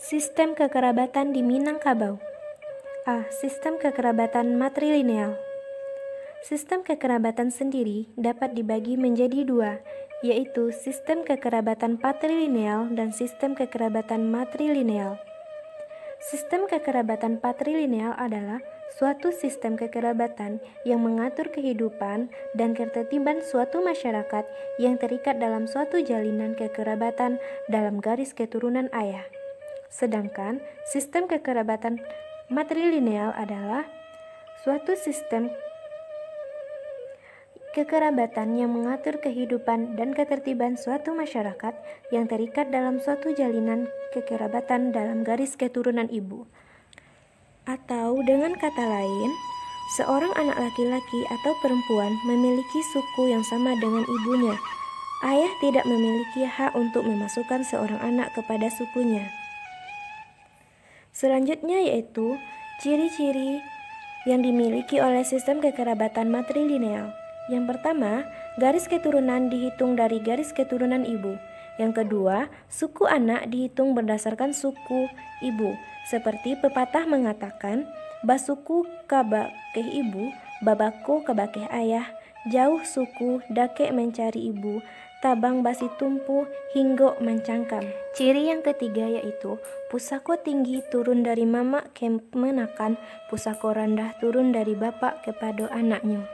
Sistem kekerabatan di Minangkabau. A. Sistem kekerabatan matrilineal. Sistem kekerabatan sendiri dapat dibagi menjadi dua, yaitu sistem kekerabatan patrilineal dan sistem kekerabatan matrilineal. Sistem kekerabatan patrilineal adalah suatu sistem kekerabatan yang mengatur kehidupan dan ketertiban suatu masyarakat yang terikat dalam suatu jalinan kekerabatan dalam garis keturunan ayah. Sedangkan sistem kekerabatan matrilineal adalah suatu sistem kekerabatan yang mengatur kehidupan dan ketertiban suatu masyarakat yang terikat dalam suatu jalinan kekerabatan dalam garis keturunan ibu. Atau dengan kata lain, seorang anak laki-laki atau perempuan memiliki suku yang sama dengan ibunya. Ayah tidak memiliki hak untuk memasukkan seorang anak kepada sukunya. Selanjutnya yaitu ciri-ciri yang dimiliki oleh sistem kekerabatan matrilineal. Yang pertama, garis keturunan dihitung dari garis keturunan ibu. Yang kedua, suku anak dihitung berdasarkan suku ibu. Seperti pepatah mengatakan, basuku kabakeh ibu, babako kabakeh ayah, jauh suku dake mencari ibu, tabang basi tumpu hinggo mencangkam. Ciri yang ketiga yaitu pusako tinggi turun dari mama ke menakan, pusako rendah turun dari bapak kepada anaknya.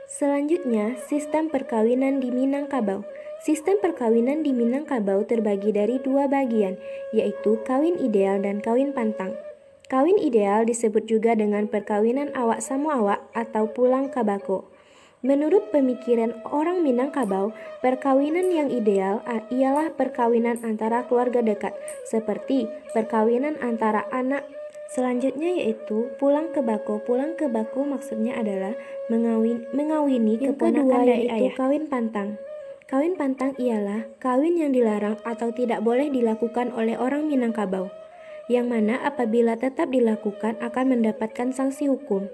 Selanjutnya, sistem perkawinan di Minangkabau. Sistem perkawinan di Minangkabau terbagi dari dua bagian, yaitu kawin ideal dan kawin pantang. Kawin ideal disebut juga dengan perkawinan awak sama awak atau pulang kabako. Menurut pemikiran orang Minangkabau, perkawinan yang ideal ialah perkawinan antara keluarga dekat, seperti perkawinan antara anak. Selanjutnya yaitu pulang ke bako. Pulang ke bako maksudnya adalah mengawini keponakan dari ayah. Kawin pantang. Kawin pantang ialah kawin yang dilarang atau tidak boleh dilakukan oleh orang Minangkabau, yang mana apabila tetap dilakukan akan mendapatkan sanksi hukum.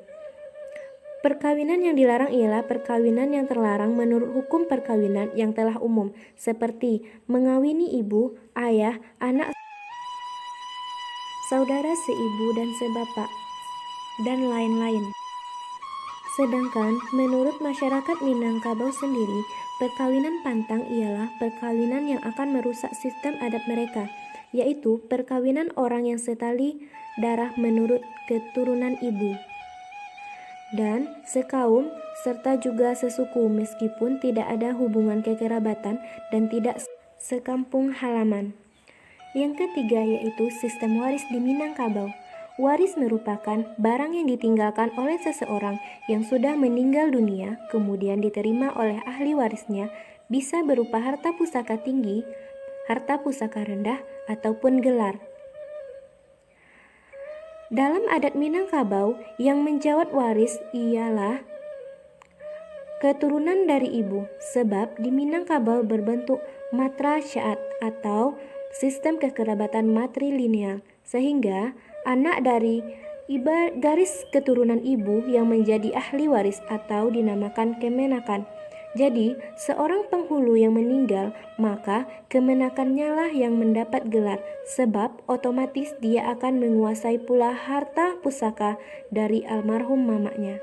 Perkawinan yang dilarang ialah perkawinan yang terlarang menurut hukum perkawinan yang telah umum, seperti mengawini ibu, ayah, anak, saudara seibu dan sebapak, dan lain-lain. Sedangkan menurut masyarakat Minangkabau sendiri, perkawinan pantang ialah perkawinan yang akan merusak sistem adat mereka, yaitu perkawinan orang yang setali darah menurut keturunan ibu dan sekaum serta juga sesuku meskipun tidak ada hubungan kekerabatan dan tidak sekampung halaman. Yang ketiga yaitu sistem waris di Minangkabau. Waris merupakan barang yang ditinggalkan oleh seseorang yang sudah meninggal dunia kemudian diterima oleh ahli warisnya, bisa berupa harta pusaka tinggi, harta pusaka rendah, ataupun gelar. Dalam adat Minangkabau, yang menjawat waris ialah keturunan dari ibu, sebab di Minangkabau berbentuk matrasyaat atau sistem kekerabatan matrilineal, sehingga anak dari garis keturunan ibu yang menjadi ahli waris atau dinamakan kemenakan. Jadi, seorang penghulu yang meninggal, maka kemenakannya lah yang mendapat gelar, sebab otomatis dia akan menguasai pula harta pusaka dari almarhum mamanya.